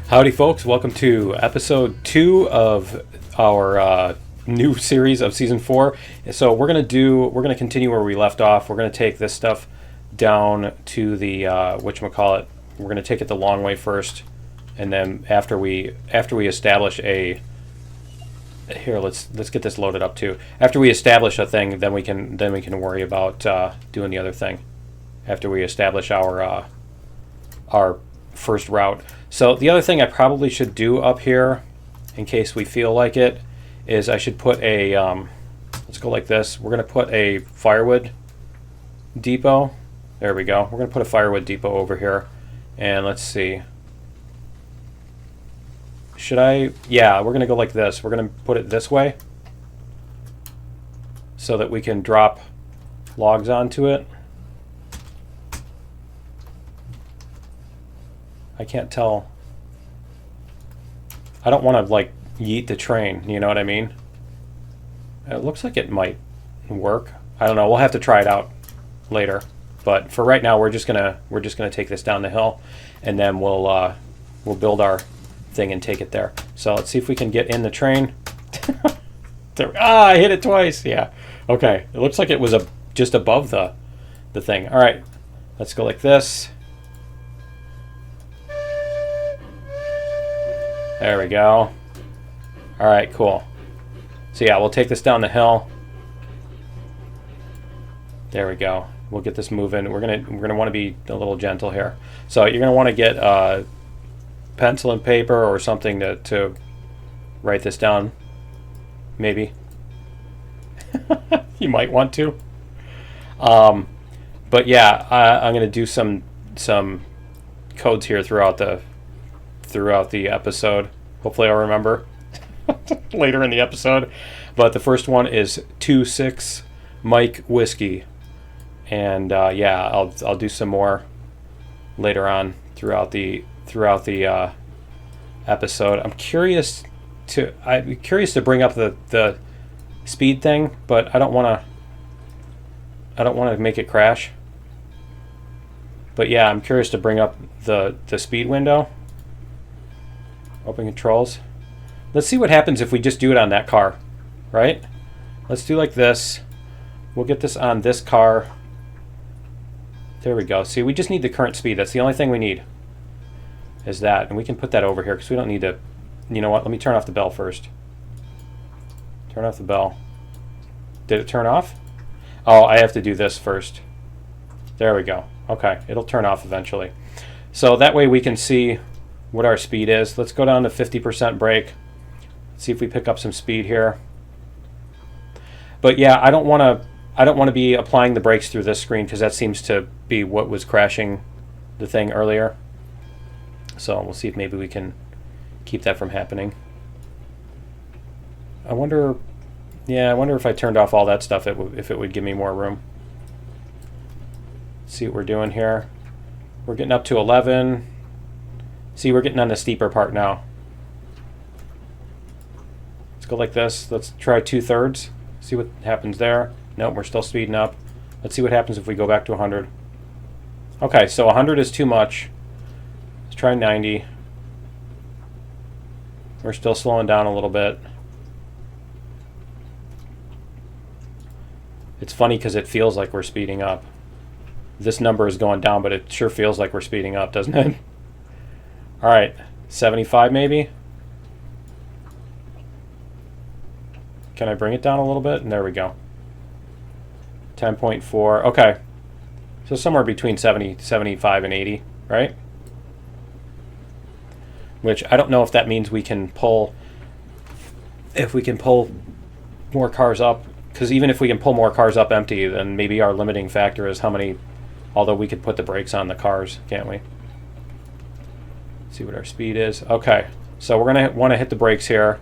Howdy folks, welcome to episode 2 of our new series of season 4. So we're going to continue where we left off. We're going to take this stuff down to the whatchamacallit. We're going to take it the long way first, and then after we establish a let's get this loaded up too. After we establish a thing, then we can worry about doing the other thing. After we establish our first route. So the other thing I probably should do up here, in case we feel like it, is I should put a, let's go like this. We're going to put a firewood depot. There we go. We're going to put a firewood depot over here. And let's see. Should I? Yeah, we're going to go like this. We're going to put it this way so that we can drop logs onto it. I can't tell. I don't want to like yeet the train, you know what I mean? It looks like it might work. I don't know. We'll have to try it out later. But for right now, we're just gonna take this down the hill, and then we'll build our thing and take it there. So let's see if we can get in the train. There, I hit it twice. Yeah. Okay. It looks like it was just above the thing. All right. Let's go like this. There we go. All right, cool. So yeah, we'll take this down the hill. There we go. We'll get this moving. We're gonna want to be a little gentle here. So you're gonna want to get pencil and paper or something to write this down. Maybe. You might want to. But yeah, I'm gonna do some codes here throughout the episode. Hopefully I'll remember later in the episode. But the first one is 2-6 Mike Whiskey. And yeah, I'll do some more later on throughout the episode. I'm curious to bring up the speed thing, but I don't want to make it crash. But yeah, I'm curious to bring up the speed window. Open controls. Let's see what happens if we just do it on that car, right? Let's do like this. We'll get this on this car. There we go. See, we just need the current speed. That's the only thing we need is that. And we can put that over here because we don't need to. You know what? Let me turn off the bell first. Turn off the bell. Did it turn off? Oh, I have to do this first. There we go. Okay, it'll turn off eventually. So that way we can see what our speed is. Let's go down to 50% brake. See if we pick up some speed here. But yeah, I don't want to be applying the brakes through this screen because that seems to be what was crashing the thing earlier. So we'll see if maybe we can keep that from happening. I wonder if I turned off all that stuff, if it would give me more room. Let's see what we're doing here. We're getting up to 11. See, we're getting on the steeper part now. Let's go like this. Let's try 2/3. See what happens there. Nope, we're still speeding up. Let's see what happens if we go back to 100. Okay, so 100 is too much. Let's try 90. We're still slowing down a little bit. It's funny because it feels like we're speeding up. This number is going down, but it sure feels like we're speeding up, doesn't it? All right, 75 maybe. Can I bring it down a little bit? And there we go. 10.4. Okay. So somewhere between 70, 75, and 80, right? Which I don't know if that means we can pull, if we can pull more cars up. Because even if we can pull more cars up empty, then maybe our limiting factor is how many, although we could put the brakes on the cars, can't we? See what our speed is. Okay, so we're going to want to hit the brakes here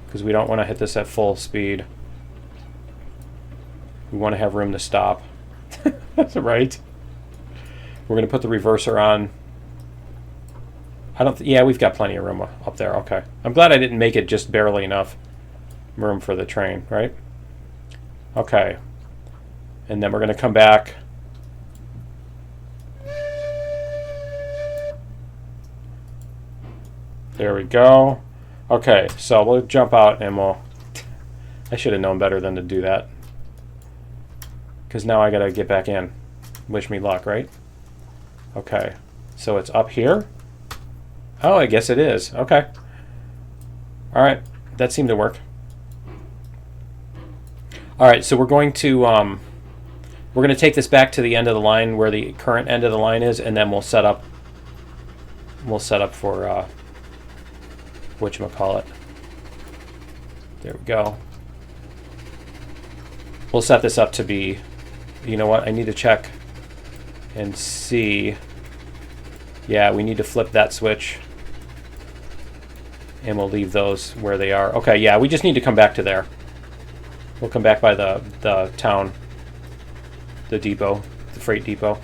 because we don't want to hit this at full speed. We want to have room to stop. That's right. We're going to put the reverser on. Yeah, we've got plenty of room up there. Okay. I'm glad I didn't make it just barely enough room for the train, right? Okay. And then we're going to come back. There we go. Okay, so we'll jump out and we'll... I should have known better than to do that. Because now I gotta get back in. Wish me luck, right? Okay, so it's up here? Oh, I guess it is. Okay. Alright, that seemed to work. Alright, so we're going to take this back to the end of the line where the current end of the line is, and then we'll set up for whatchamacallit. There we go. We'll set this up to be, you know what, I need to check and see. Yeah, we need to flip that switch. And we'll leave those where they are. Okay, yeah, we just need to come back to there. We'll come back by the town, the depot, the freight depot.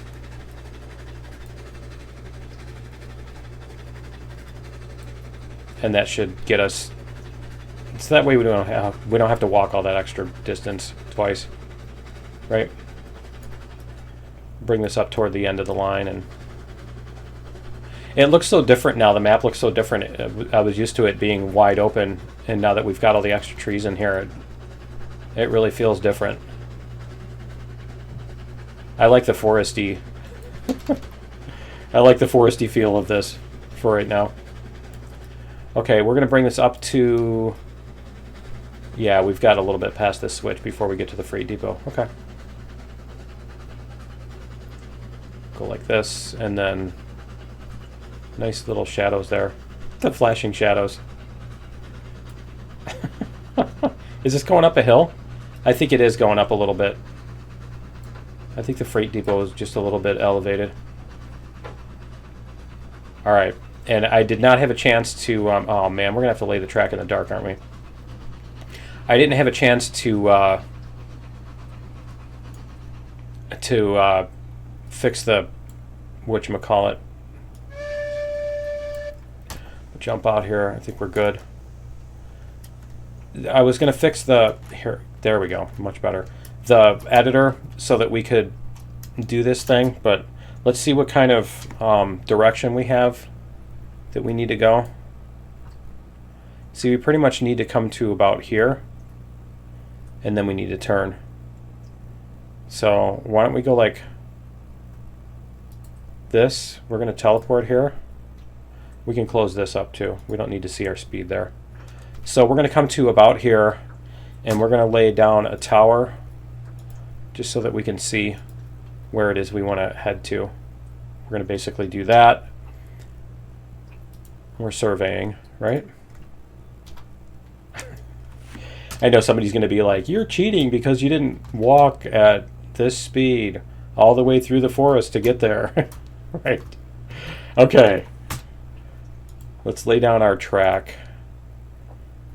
And that should get us, so that way we don't have to walk all that extra distance twice, right? Bring this up toward the end of the line, and it looks so different now. The map looks so different. I was used to it being wide open, and now that we've got all the extra trees in here, it really feels different. I like the foresty. I like the foresty feel of this for right now. Okay, we're going to bring this up to... Yeah, we've got a little bit past this switch before we get to the freight depot. Okay. Go like this, and then... Nice little shadows there. The flashing shadows. Is this going up a hill? I think it is going up a little bit. I think the freight depot is just a little bit elevated. Alright. And I did not have a chance to... oh man, we're going to have to lay the track in the dark, aren't we? I didn't have a chance to fix the... whatchamacallit. Jump out here. I think we're good. I was going to fix the... Here, there we go. Much better. The editor so that we could do this thing, but let's see what kind of direction we have that we need to go. See, we pretty much need to come to about here, and then we need to turn. So why don't we go like this? We're going to teleport here. We can close this up too. We don't need to see our speed there. So we're going to come to about here, and we're going to lay down a tower just so that we can see where it is we want to head to. We're going to basically do that. We're surveying, right? I know somebody's going to be like, you're cheating because you didn't walk at this speed all the way through the forest to get there. Right. Okay. Let's lay down our track.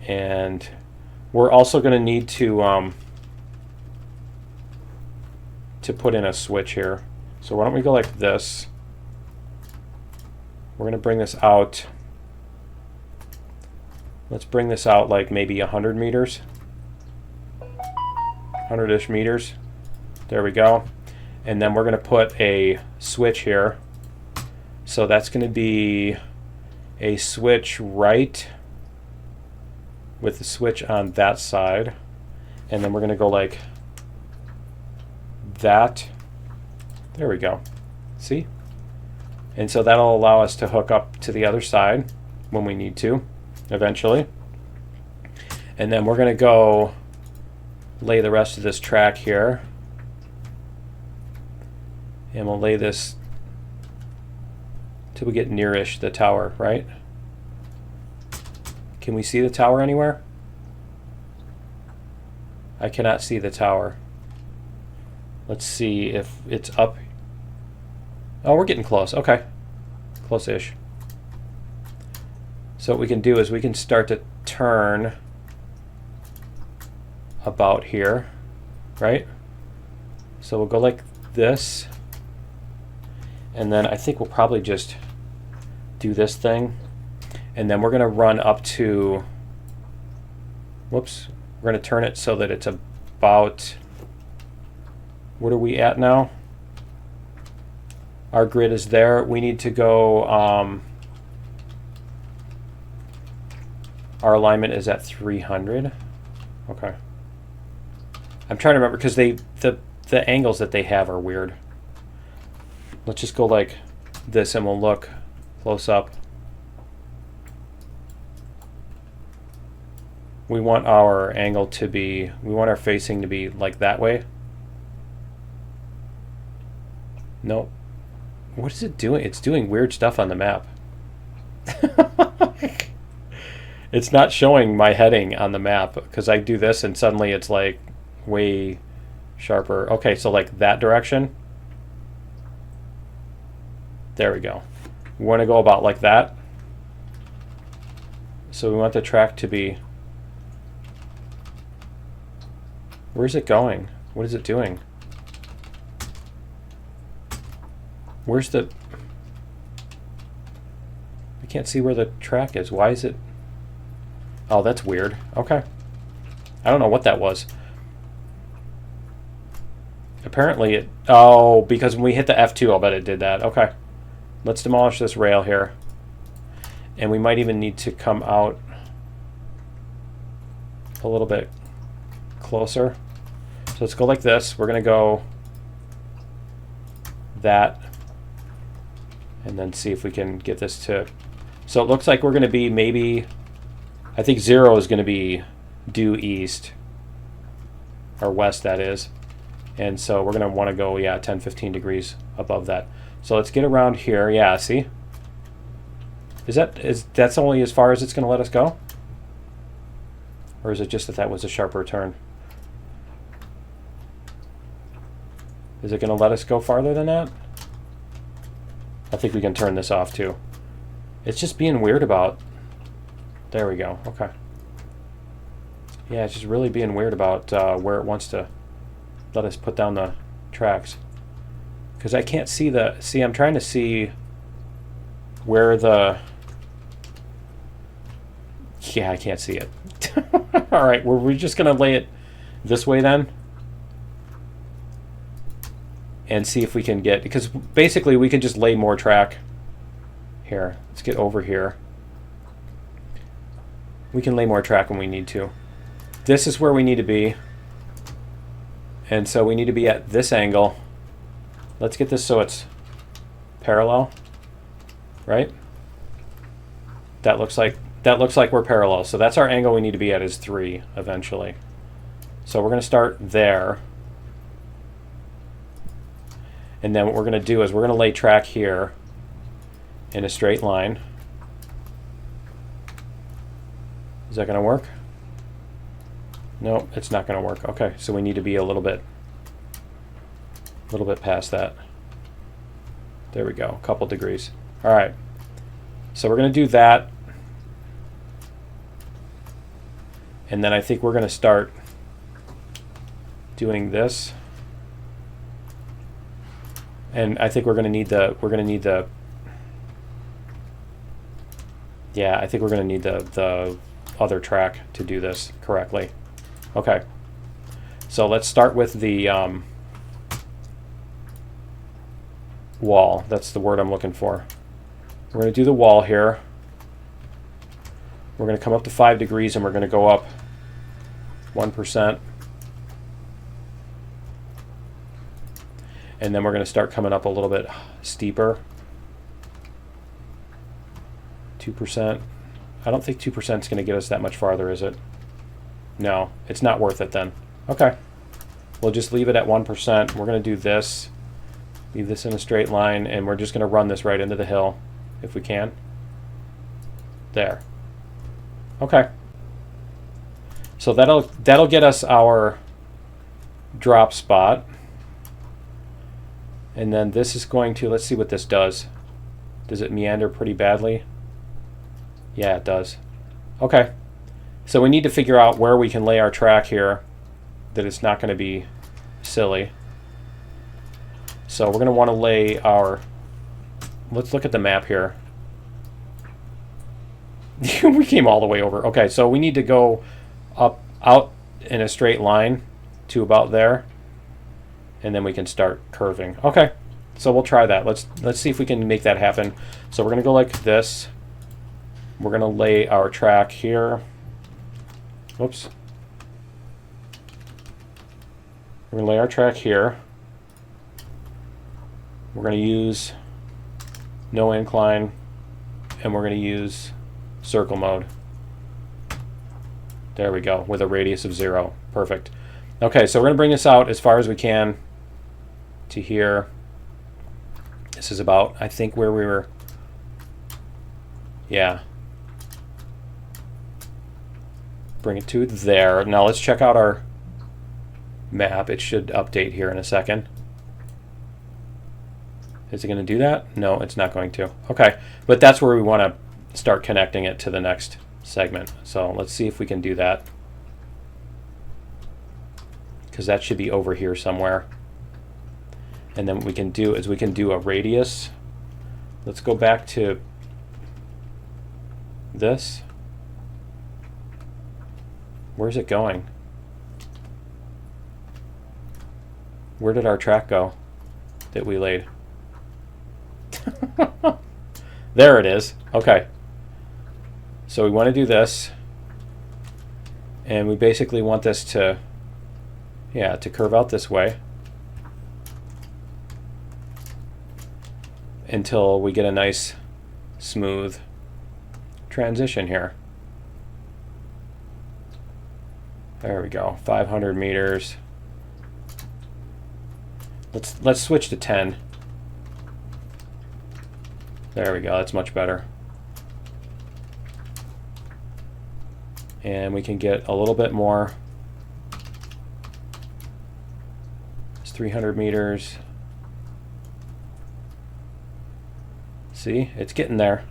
And we're also going to need to put in a switch here. So why don't we go like this? We're going to bring this out. Let's bring this out like maybe 100 meters. 100-ish meters. There we go. And then we're going to put a switch here. So that's going to be a switch right with the switch on that side. And then we're going to go like that. There we go. See? And so that'll allow us to hook up to the other side when we need to, eventually. And then we're going to go lay the rest of this track here. And we'll lay this till we get nearish the tower, right? Can we see the tower anywhere? I cannot see the tower. Let's see if it's up. Oh, we're getting close. Okay. Close-ish. So what we can do is we can start to turn about here, right? So we'll go like this. And then I think we'll probably just do this thing. And then we're going to run up to, whoops, we're going to turn it so that it's about, what are we at now? Our grid is there. We need to go Our alignment is at 300. Okay. I'm trying to remember because the angles that they have are weird. Let's just go like this and we'll look close up. We want our angle to be, we want our facing to be like that way. Nope. What is it doing? It's doing weird stuff on the map. It's not showing my heading on the map because I do this and suddenly it's like way sharper. Okay, so like that direction. There we go. We want to go about like that. So we want the track to be... Where's it going? What is it doing? Where's the... I can't see where the track is. Why is it... Oh, that's weird. Okay. I don't know what that was. Apparently it... Oh, because when we hit the F2, I'll bet it did that. Okay. Let's demolish this rail here. And we might even need to come out a little bit closer. So let's go like this. We're going to go that. And then see if we can get this to... So it looks like we're going to be maybe... I think 0 is going to be due east. Or west, that is. And so we're going to want to go, yeah, 10, 15 degrees above that. So let's get around here. Yeah, see? That's only as far as it's going to let us go? Or is it just that was a sharper turn? Is it going to let us go farther than that? I think we can turn this off too. It's just being weird about... There we go. Okay. Yeah, it's just really being weird about where it wants to let us put down the tracks. Because I can't see the... See, I'm trying to see where the... Yeah, I can't see it. All right, we're just going to lay it this way then. And see if we can get... Because basically we can just lay more track. Here, let's get over here. We can lay more track when we need to. This is where we need to be. And so we need to be at this angle. Let's get this so it's parallel. Right? That looks like we're parallel. So that's our angle we need to be at, is 3 eventually. So we're going to start there. And then what we're going to do is we're going to lay track here in a straight line. Is that going to work? No, it's not going to work. Okay, so we need to be a little bit past that. There we go, a couple degrees. All right, so we're going to do that. And then I think we're going to start doing this. And I think we're going to need the yeah, I think we're going to need the other track to do this correctly. Okay, so let's start with the wall. That's the word I'm looking for. We're going to do the wall here. We're going to come up to 5 degrees and we're going to go up 1%. And then we're going to start coming up a little bit steeper. 2%. I don't think 2% is going to get us that much farther, is it? No, it's not worth it then. Okay. We'll just leave it at 1%. We're going to do this. Leave this in a straight line, and we're just going to run this right into the hill, if we can. There. Okay. So that'll get us our drop spot. And then this is going to, let's see what this does. Does it meander pretty badly? Yeah, it does. Okay. So we need to figure out where we can lay our track here, that it's not going to be silly. So we're going to want to lay our... Let's look at the map here. We came all the way over. Okay, so we need to go out in a straight line to about there. And then we can start curving. Okay, so we'll try that. Let's see if we can make that happen. So we're going to go like this. We're going to lay our track here. Whoops. We're going to lay our track here. We're going to use no incline, and we're going to use circle mode. There we go, with a radius of 0. Perfect. Okay, so we're going to bring this out as far as we can to here. This is about, I think, where we were. Yeah. Bring it to there. Now let's check out our map. It should update here in a second. Is it going to do that? No, it's not going to. Okay, but that's where we want to start connecting it to the next segment. So let's see if we can do that, because that should be over here somewhere. And then what we can do is we can do a radius. Let's go back to this. Where's it going? Where did our track go that we laid? There it is. Okay. So we want to do this, and we basically want this to, yeah, to curve out this way until we get a nice smooth transition here. There we go. 500 meters. Let's switch to 10. There we go. That's much better. And we can get a little bit more. It's 300 meters. See, it's getting there.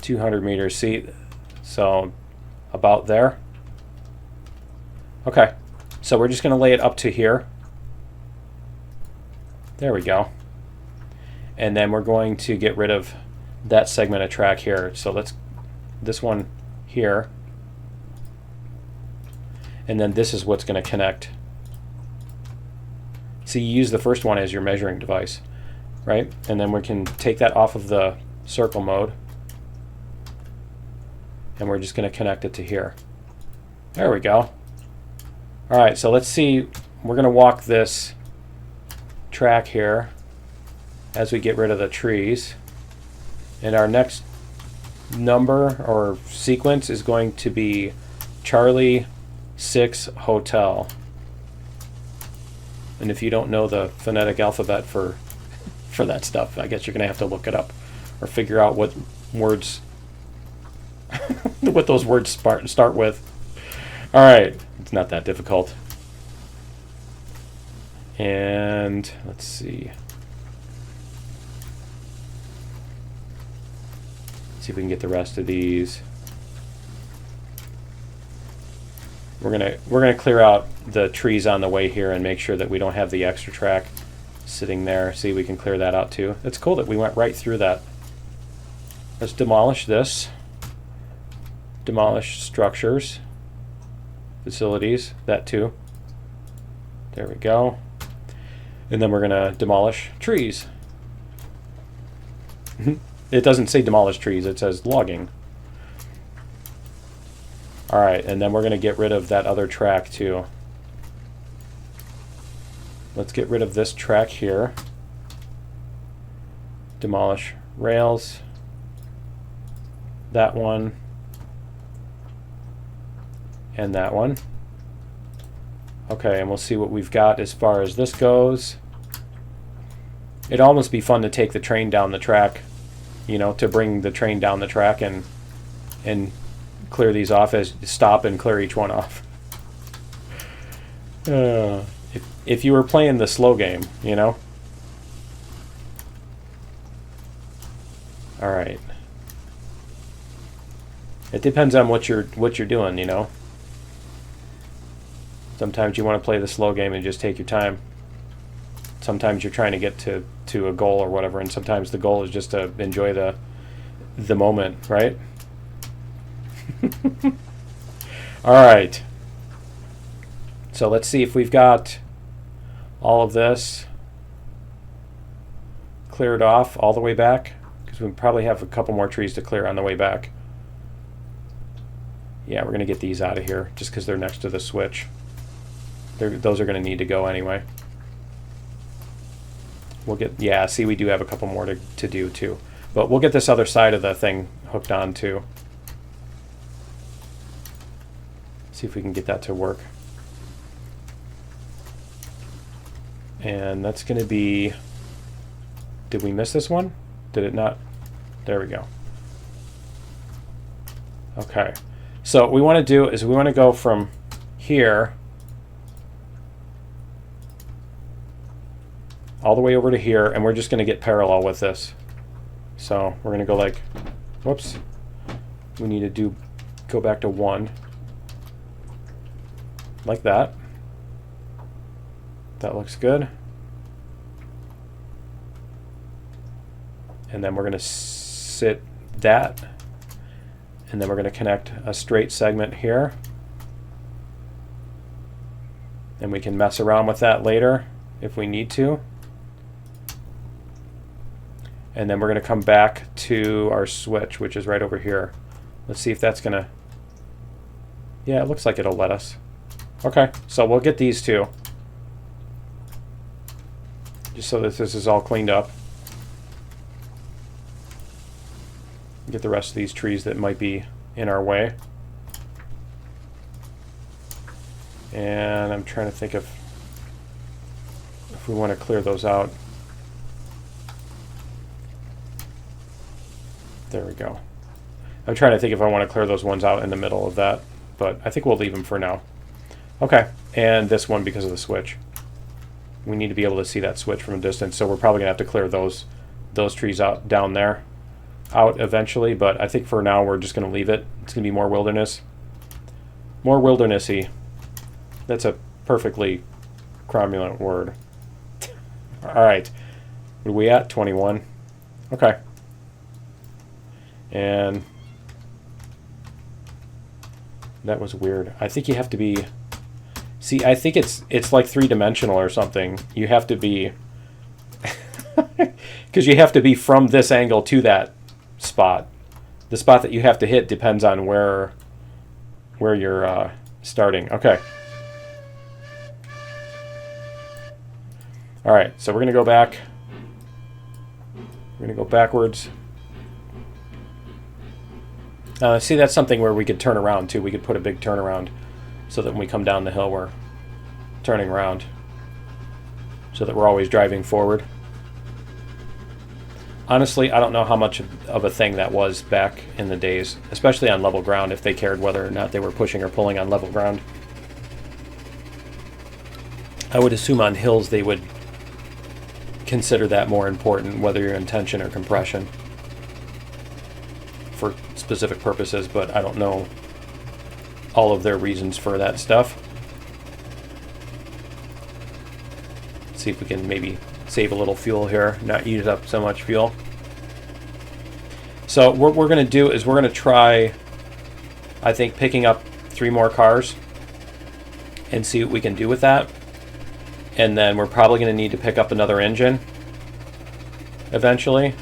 $200 meters. See, so about there. Okay, so we're just going to lay it up to here. There we go. And then we're going to get rid of that segment of track here. So let's, this one here. And then this is what's going to connect. So you use the first one as your measuring device, right? And then we can take that off of the circle mode. And we're just going to connect it to here. There we go. All right, so let's see. We're going to walk this track here as we get rid of the trees. And our next number or sequence is going to be Charlie 6 Hotel. And if you don't know the phonetic alphabet for that stuff, I guess you're going to have to look it up or figure out what words what those words start with. All right, it's not that difficult. And let's see. See if we can get the rest of these. We're gonna clear out the trees on the way here and make sure that we don't have the extra track sitting there. See, we can clear that out too. It's cool that we went right through that. Let's demolish this. Demolish structures, facilities, that too. There we go. And then we're gonna demolish trees. It doesn't say demolish trees, it says logging. All right, and then we're gonna get rid of that other track too. Let's get rid of this track here. Demolish rails. That one. And that one. Okay, and we'll see what we've got as far as this goes. It'd almost be fun to take the train down the track, you know, to bring the train down the track and clear these off, as stop and clear each one off. If you were playing the slow game, you know. All right. It depends on what you're doing, you know. Sometimes you want to play the slow game and just take your time. Sometimes you're trying to get to a goal or whatever, and sometimes the goal is just to enjoy the moment, right? All right. So let's see if we've got all of this cleared off all the way back. because we probably have a couple more trees to clear on the way back. Yeah, we're going to get these out of here just because they're next to the switch. Those are going to need to go anyway. We'll get, yeah, see, we do have a couple more to do too. But we'll get this other side of the thing hooked on too. See if we can get that to work. And that's going to be, did we miss this one? Did it not? There we go. Okay. So what we want to do is we want to go from here all the way over to here, and we're just going to get parallel with this. So we're going to go like, whoops, we need to go back to 1, like that. That looks good. And then we're going to sit that, and then we're going to connect a straight segment here. And we can mess around with that later if we need to. And then we're going to come back to our switch, which is right over here. Let's see if that's going to... Yeah, it looks like it'll let us. Okay, so we'll get these two, just so that this is all cleaned up. Get the rest of these trees that might be in our way. And I'm trying to think if we want to clear those out. There we go. I'm trying to think if I want to clear those ones out in the middle of that, but I think we'll leave them for now. Okay, and this one because of the switch. We need to be able to see that switch from a distance, so we're probably going to have to clear those trees out down there out eventually, but I think for now we're just going to leave it. It's going to be more wilderness. More wildernessy. That's a perfectly cromulent word. All right. What are we at? 21. Okay. And that was weird. I think you have to be... See, I think it's like three-dimensional or something. You have to be... Because you have to be from this angle to that spot. The spot that you have to hit depends on where you're starting. Okay. All right, so we're going to go back. We're going to go backwards. See, that's something where we could turn around too. We could put a big turnaround so that when we come down the hill, we're turning around so that we're always driving forward. Honestly, I don't know how much of a thing that was back in the days, especially on level ground, if they cared whether or not they were pushing or pulling on level ground. I would assume on hills they would consider that more important, whether you're in tension or compression, for specific purposes, but I don't know all of their reasons for that stuff. Let's see if we can maybe save a little fuel here, not use up so much fuel. So what we're going to do is we're going to try, I think, picking up 3 more cars and see what we can do with that. And then we're probably going to need to pick up another engine eventually.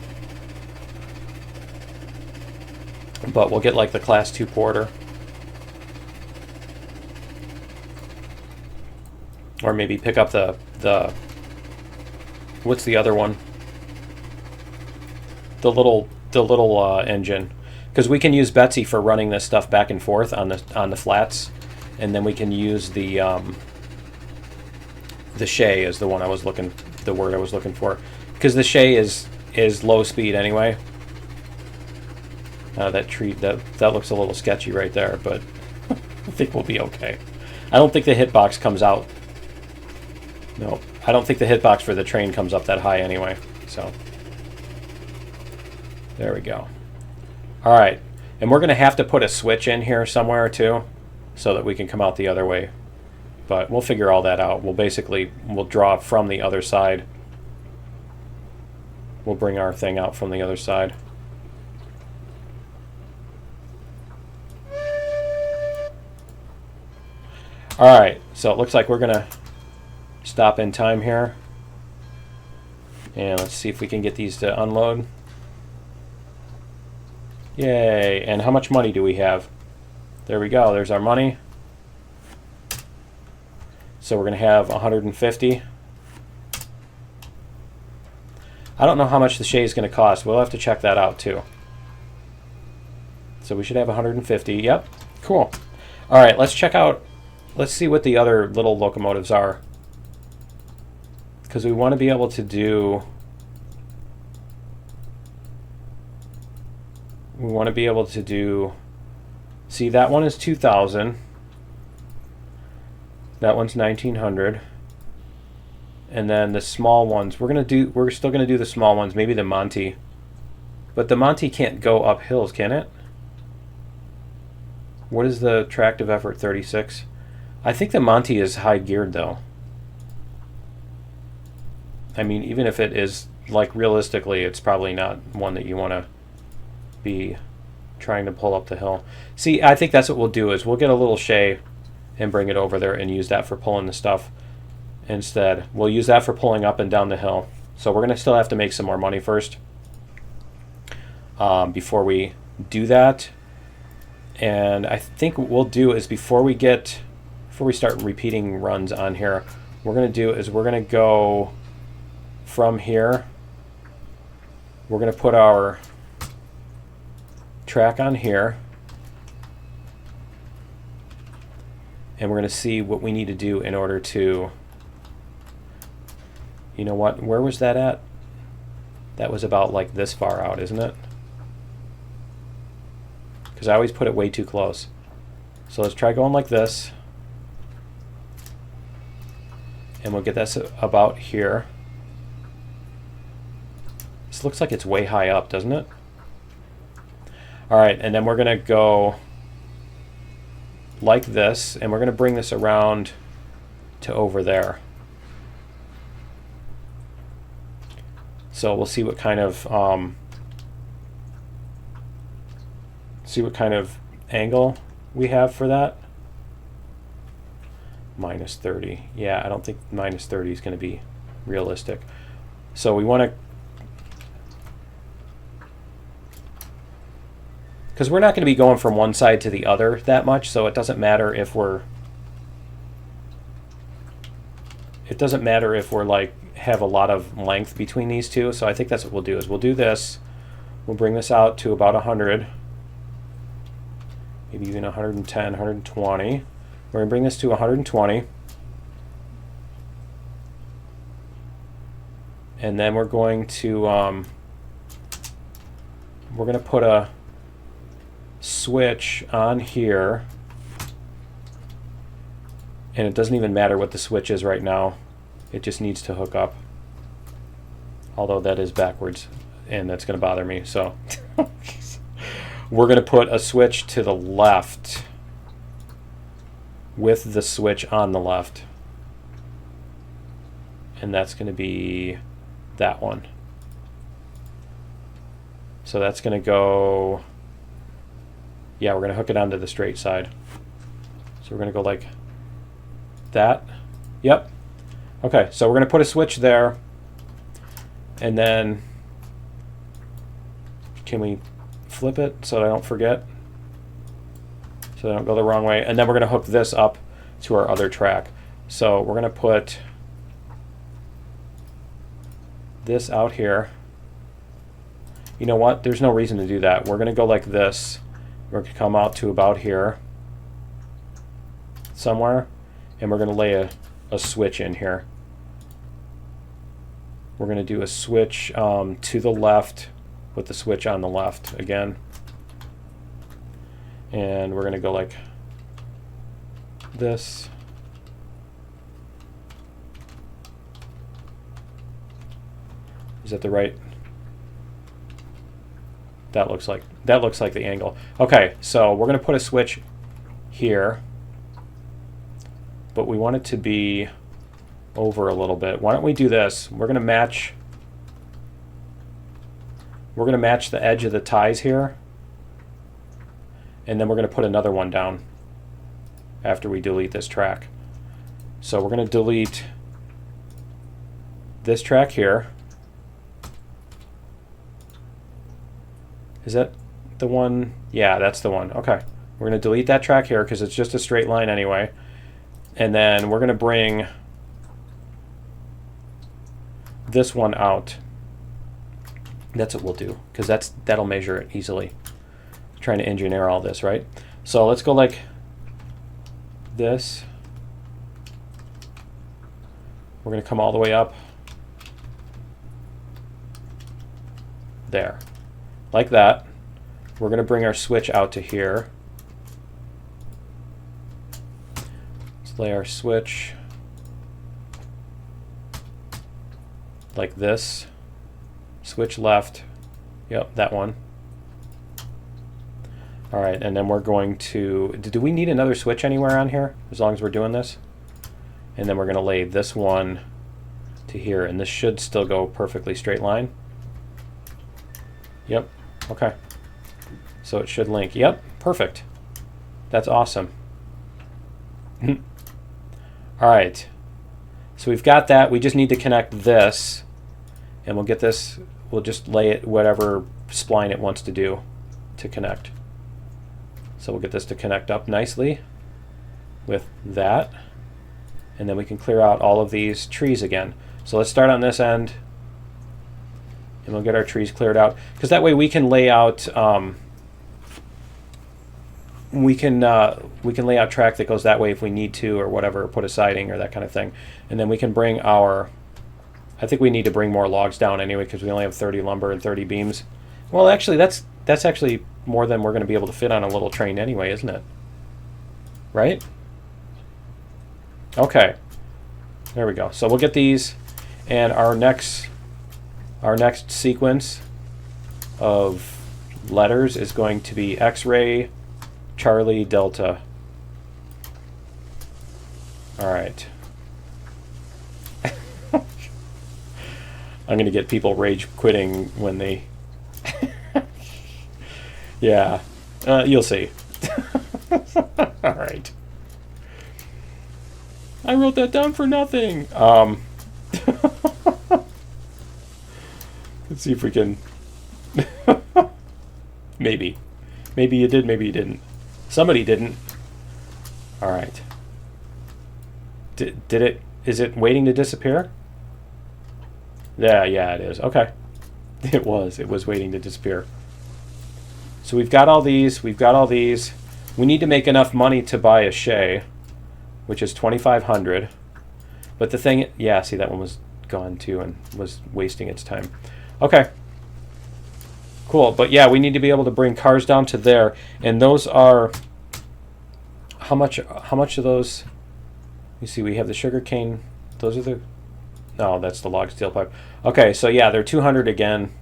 But we'll get like the Class 2 Porter. Or maybe pick up the what's the other one? The little engine, because we can use Betsy for running this stuff back and forth on the flats, and then we can use the Shay is the word I was looking for, because the Shay is low speed anyway. That tree that looks a little sketchy right there, but I think we'll be okay. I don't think the hitbox comes out. No, I don't think the hitbox for the train comes up that high anyway. So there we go. All right, and we're going to have to put a switch in here somewhere too, so that we can come out the other way. But we'll figure all that out. We'll draw from the other side. We'll bring our thing out from the other side. All right, so it looks like we're going to stop in time here. And let's see if we can get these to unload. Yay. And how much money do we have? There we go. There's our money. So we're going to have 150. I don't know how much the shade is going to cost. We'll have to check that out too. So we should have 150. Yep. Cool. All right, let's check out, let's see what the other little locomotives are. Because we want to be able to do, see, that one is 2,000. That one's 1,900. And then the small ones, we're still gonna do the small ones, maybe the Monty. But the Monty can't go up hills, can it? What is the tractive effort? 36. I think the Monty is high geared though. I mean, even if it is, like, realistically, it's probably not one that you want to be trying to pull up the hill. See, I think that's what we'll do, is we'll get a little Shay and bring it over there and use that for pulling the stuff instead. We'll use that for pulling up and down the hill. So we're going to still have to make some more money first before we do that. And I think what we'll do is before we start repeating runs on here, what we're going to do is we're going to go from here. We're going to put our track on here. And we're going to see what we need to do in order to, you know what, where was that at? That was about like this far out, isn't it? Because I always put it way too close. So let's try going like this. And we'll get this about here. This looks like it's way high up, doesn't it? All right, and then we're going to go like this, and we're going to bring this around to over there. So we'll see what kind of angle we have for that. Minus 30. Yeah, I don't think minus 30 is going to be realistic. So we want to, because we're not going to be going from one side to the other that much, so it doesn't matter if we're like have a lot of length between these two. So I think that's what we'll do, is we'll do this. We'll bring this out to about 100, maybe even 110, 120. We're going to bring this to 120. And then we're going to put a switch on here. And it doesn't even matter what the switch is right now. It just needs to hook up. Although that is backwards, and that's going to bother me. So we're going to put a switch to the left with the switch on the left. And that's going to be that one. So that's going to go, yeah, we're going to hook it onto the straight side. So we're going to go like that. Yep. Okay, so we're going to put a switch there. And then, can we flip it so I don't forget? So I don't go the wrong way. And then we're going to hook this up to our other track. So we're going to put this out here. You know what? There's no reason to do that. We're going to go like this. We're going to come out to about here somewhere. And we're going to lay a switch in here. We're going to do a switch to the left with the switch on the left again. And we're going to go like this. Is that the right? That looks like the angle. Okay, so we're going to put a switch here, but we want it to be over a little bit. Why don't we do this? We're going to match the edge of the ties here, and then we're going to put another one down after we delete this track. So we're going to delete this track here. Is that the one? Yeah, that's the one. Okay. We're going to delete that track here because it's just a straight line anyway. And then we're going to bring this one out. That's what we'll do because that'll measure it easily. Trying to engineer all this, right? So let's go like this. We're going to come all the way up. There. Like that. We're going to bring our switch out to here. Let's lay our switch like this. Switch left. Yep, that one. All right, and then we're going to... Do we need another switch anywhere on here as long as we're doing this? And then we're going to lay this one to here, and this should still go perfectly straight line. Yep, okay. So it should link. Yep, perfect. That's awesome. All right. So we've got that. We just need to connect this, and we'll get this, we'll just lay it whatever spline it wants to do to connect. So we'll get this to connect up nicely with that, and then we can clear out all of these trees again. So let's start on this end, and we'll get our trees cleared out, because that way we can lay out we can lay out track that goes that way if we need to, or whatever, put a siding or that kind of thing. And then we can bring our, I think we need to bring more logs down anyway because we only have 30 lumber and 30 beams. Well, actually that's actually more than we're going to be able to fit on a little train anyway, isn't it? Right? Okay. There we go. So we'll get these, and our next sequence of letters is going to be X-ray, Charlie, Delta. All right. I'm going to get people rage quitting when they... Yeah, you'll see. All right. I wrote that down for nothing. Let's see if we can... Maybe. Maybe you did, maybe you didn't. Somebody didn't. All right. Did it... Is it waiting to disappear? Yeah, it is. Okay. It was waiting to disappear. So we've got all these. We've got all these. We need to make enough money to buy a Shay, which is 2,500. But the thing... Yeah, see, that one was gone too and was wasting its time. Okay. Cool. But yeah, we need to be able to bring cars down to there. And those are... How much of those... You see, we have the sugar cane. Those are the... No, that's the log steel pipe. Okay, so yeah, they're 200 again.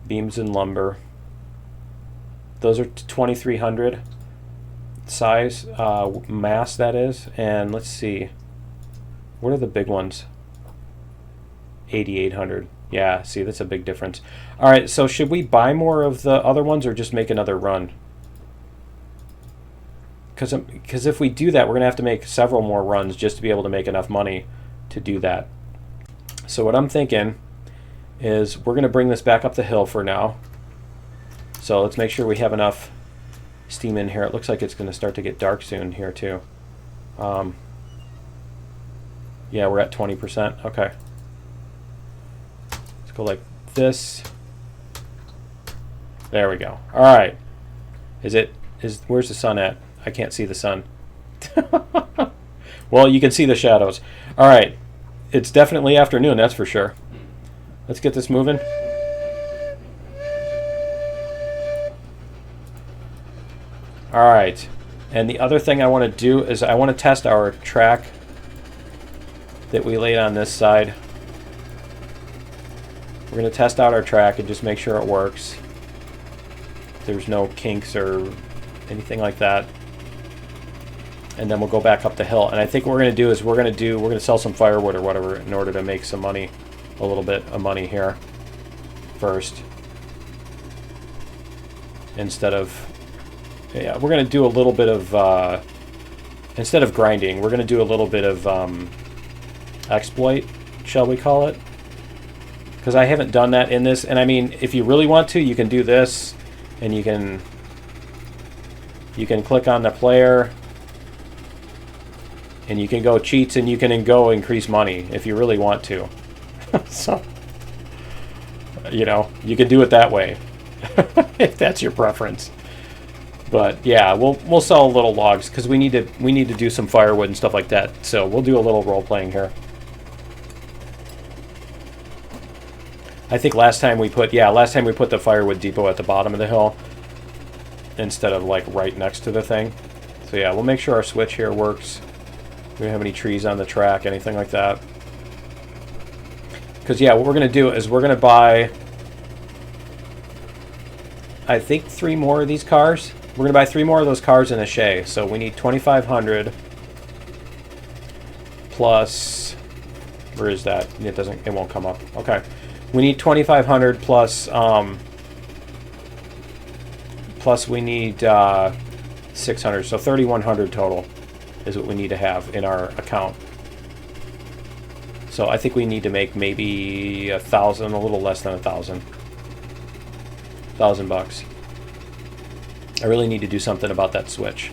Beams and lumber. Those are 2,300 size, mass that is. And let's see, what are the big ones? 8,800. Yeah, see, that's a big difference. All right, so should we buy more of the other ones or just make another run? Because if we do that, we're going to have to make several more runs just to be able to make enough money to do that. So what I'm thinking is we're going to bring this back up the hill for now. So let's make sure we have enough steam in here. It looks like it's going to start to get dark soon here too. Yeah, we're at 20%. Okay. Let's go like this. There we go. All right. Where's the sun at? I can't see the sun. Well, you can see the shadows. All right. It's definitely afternoon, that's for sure. Let's get this moving. All right. And the other thing I want to do is I want to test our track that we laid on this side. We're going to test out our track and just make sure it works. There's no kinks or anything like that. And then we'll go back up the hill. And I think what we're going to do is we're going to sell some firewood or whatever in order to make some money, a little bit of money here first. Instead of, yeah, we're going to do a little bit of, instead of grinding, we're going to do a little bit of exploit, shall we call it? because I haven't done that in this. And I mean, if you really want to, you can do this, and you can click on the player, and you can go cheats, and you can go increase money if you really want to. So, you know, you can do it that way if that's your preference. But yeah, we'll sell little logs because we need to do some firewood and stuff like that. So we'll do a little role playing here. I think last time we put the firewood depot at the bottom of the hill instead of like right next to the thing. So yeah, we'll make sure our switch here works. We don't have any trees on the track, anything like that. Because yeah, what we're gonna do is we're gonna buy, I think, 3 more of these cars. We're gonna buy 3 more of those cars in a Shay. So we need 2,500 plus. Where is that? It won't come up. Okay. We need 2,500 plus plus we need 600, so 3,100 total is what we need to have in our account. So I think we need to make maybe 1,000, a little less than 1,000. $1,000. I really need to do something about that switch.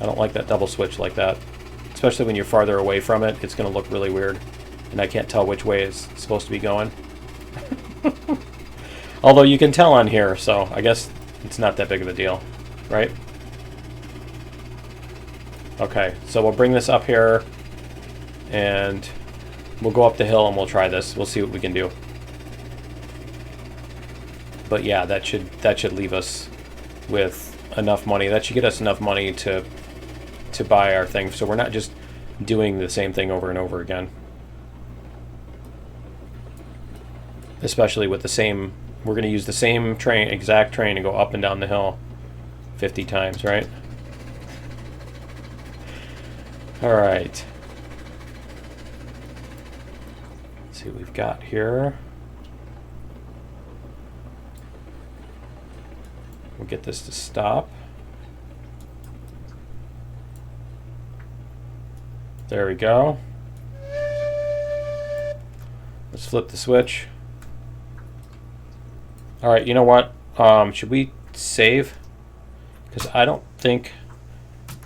I don't like that double switch like that, especially when you're farther away from it. It's going to look really weird. And I can't tell which way it's supposed to be going. Although you can tell on here, so I guess it's not that big of a deal, right? Okay, so we'll bring this up here, and we'll go up the hill and we'll try this. We'll see what we can do. But yeah, that should leave us with enough money. That should get us enough money to buy our thing, so we're not just doing the same thing over and over again. Especially with the same, we're going to use the same exact train and go up and down the hill 50 times, right? All right. Let's see what we've got here. We'll get this to stop. There we go. Let's flip the switch. All right, you know what? Should we save? Because I don't think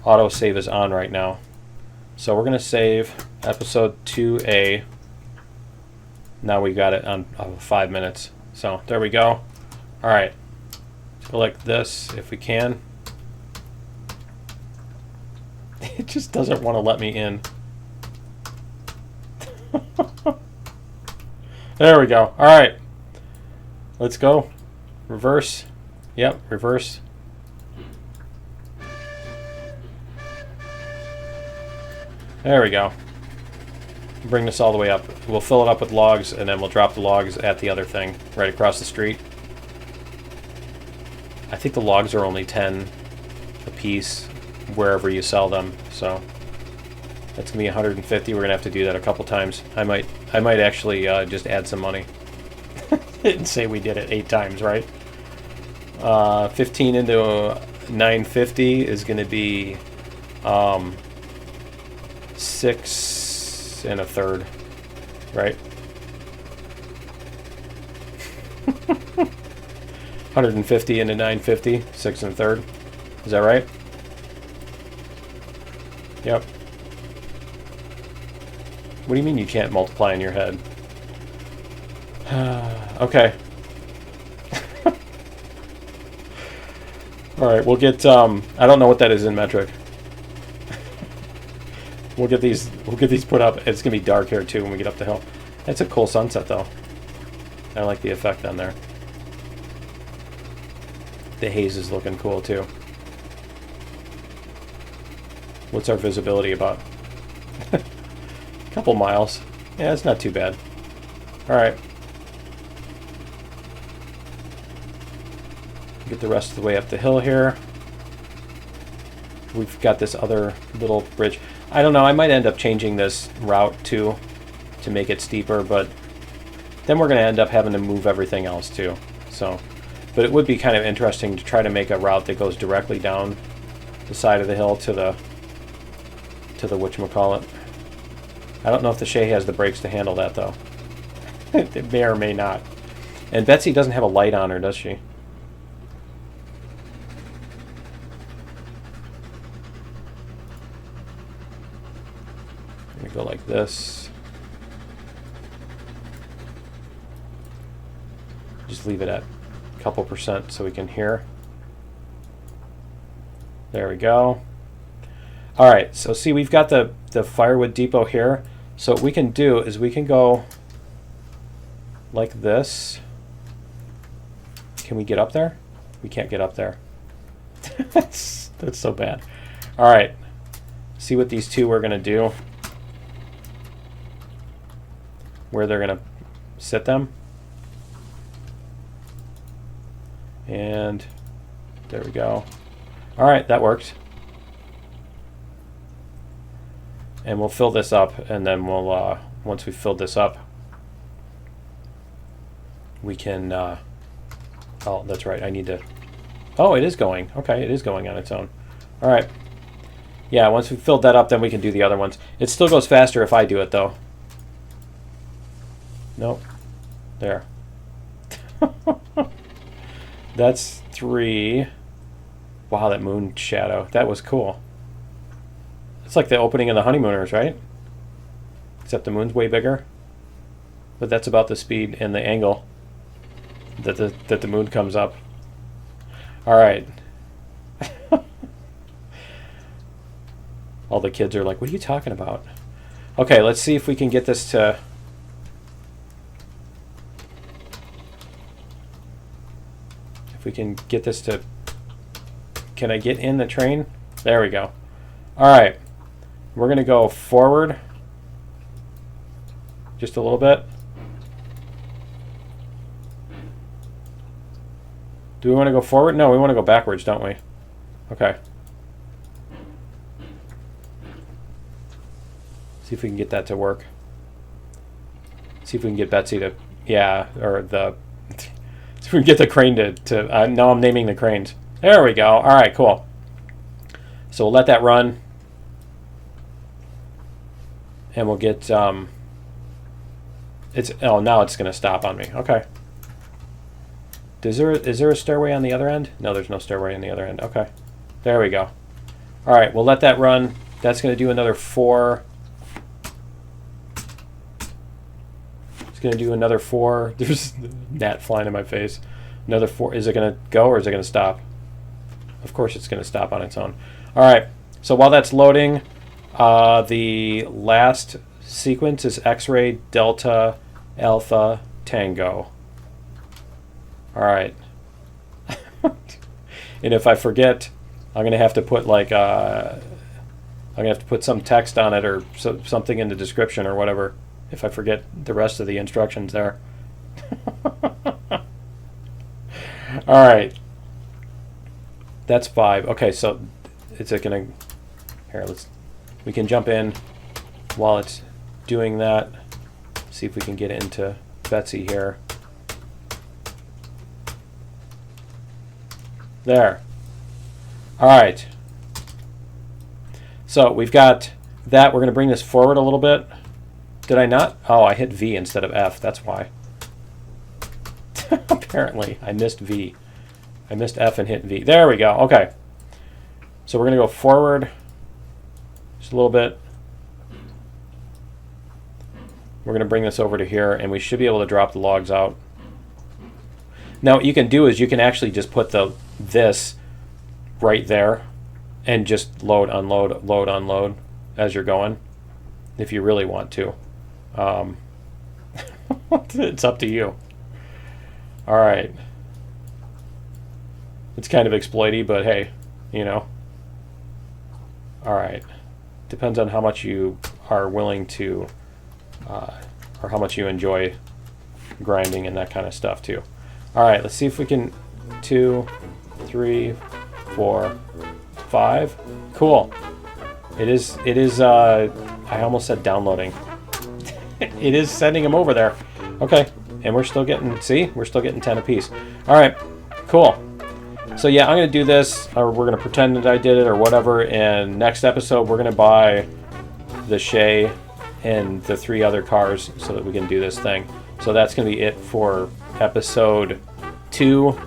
auto save is on right now. So we're going to save episode 2A. Now we got it on 5 minutes. So there we go. All right. Select this if we can. It just doesn't want to let me in. There we go. All right. Let's go. Reverse. Yep, reverse. There we go. Bring this all the way up. We'll fill it up with logs, and then we'll drop the logs at the other thing right across the street. I think the logs are only 10 a piece wherever you sell them, so that's gonna be 150. We're gonna have to do that a couple times. I might actually just add some money and say we did it 8 times, right? 15 into 950 is gonna be 6 1/3, right? 150 into 950, 6 1/3. Is that right? Yep. What do you mean you can't multiply in your head? Okay. Alright, we'll get, I don't know what that is in metric. We'll get these put up. It's gonna be dark here too when we get up the hill. That's a cool sunset though. I like the effect on there. The haze is looking cool too. What's our visibility about? A couple miles. Yeah, it's not too bad. Alright. Get the rest of the way up the hill here. We've got this other little bridge. I don't know, I might end up changing this route too to make it steeper, but then we're going to end up having to move everything else too. So, but it would be kind of interesting to try to make a route that goes directly down the side of the hill to the whatchamacallit. I don't know if the Shay has the brakes to handle that though. It may or may not. And Betsy doesn't have a light on her, does she? I'm going to go like this. Just leave it at a couple percent so we can hear. There we go. All right, so see, we've got the firewood depot here. So what we can do is we can go like this. Can we get up there? We can't get up there. that's so bad. All right, see what these two are going to do. Where they're going to sit them. And there we go. All right, that worked. And we'll fill this up, and then we'll, once we've filled this up, we can, oh, that's right, I need to, oh, it is going. Okay, it is going on its own. All right. Yeah, once we've filled that up, then we can do the other ones. It still goes faster if I do it, though. Nope. There. That's 3. Wow, that moon shadow. That was cool. It's like the opening of the Honeymooners, right? Except the moon's way bigger. But that's about the speed and the angle that the moon comes up. All right. All the kids are like, what are you talking about? Okay, let's see if we can get this to... If we can get this to... Can I get in the train? There we go. All right. We're going to go forward just a little bit. Do we want to go forward? No, we want to go backwards, don't we? Okay. See if we can get that to work. See if we can get Betsy to, yeah, or the, see if we can get the crane to now I'm naming the cranes. There we go. All right, cool. So we'll let that run. And we'll get, oh, now it's going to stop on me. Okay. Is there a stairway on the other end? No, there's no stairway on the other end. Okay. There we go. All right, we'll let that run. That's going to do another 4. It's going to do another 4. There's a gnat flying in my face. Another 4. Is it going to go or is it going to stop? Of course it's going to stop on its own. All right. So while that's loading, the last sequence is X-ray, Delta, Alpha, Tango. All right. And if I forget, I'm going to have to put like I'm going to have to put some text on it or something in the description or whatever if I forget the rest of the instructions there. All right. That's 5. Okay, so is it going to... Here, we can jump in while it's doing that. See if we can get into Betsy here. There. All right. So we've got that. We're going to bring this forward a little bit. Did I not? Oh, I hit V instead of F. That's why. Apparently, I missed V. I missed F and hit V. There we go. Okay. So we're going to go forward just a little bit. We're going to bring this over to here, and we should be able to drop the logs out. Now, what you can do is you can actually just put this right there and just load, unload, load, unload as you're going, if you really want to. It's up to you. All right. It's kind of exploity, but hey, you know. All right. Depends on how much you are willing to, or how much you enjoy grinding and that kind of stuff too. All right, let's see if we can. 2, 3, 4, 5. Cool. It is. I almost said downloading. It is sending them over there. Okay, and we're still getting. See, we're still getting 10 apiece. All right, cool. So yeah, I'm gonna do this, or we're gonna pretend that I did it, or whatever. And next episode, we're gonna buy the Shay and the 3 other cars so that we can do this thing. So that's going to be it for episode 2.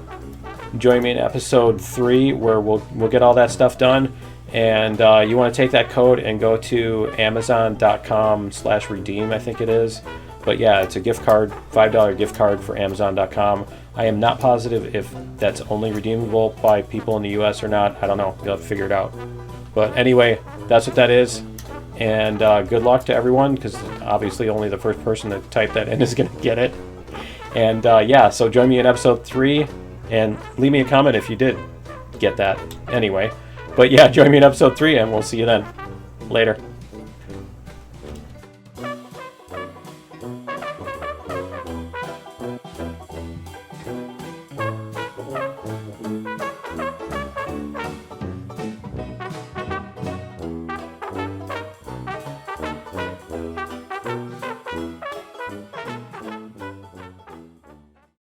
Join me in episode 3 where we'll get all that stuff done. And you want to take that code and go to amazon.com/redeem, I think it is. But yeah, it's a gift card, $5 gift card for amazon.com. I am not positive if that's only redeemable by people in the US or not. I don't know. You'll have to figure it out. But anyway, that's what that is. And good luck to everyone, because obviously only the first person to type that in is going to get it. And yeah, so join me in episode 3 and leave me a comment if you did get that anyway. But yeah, join me in episode 3 and we'll see you then. Later.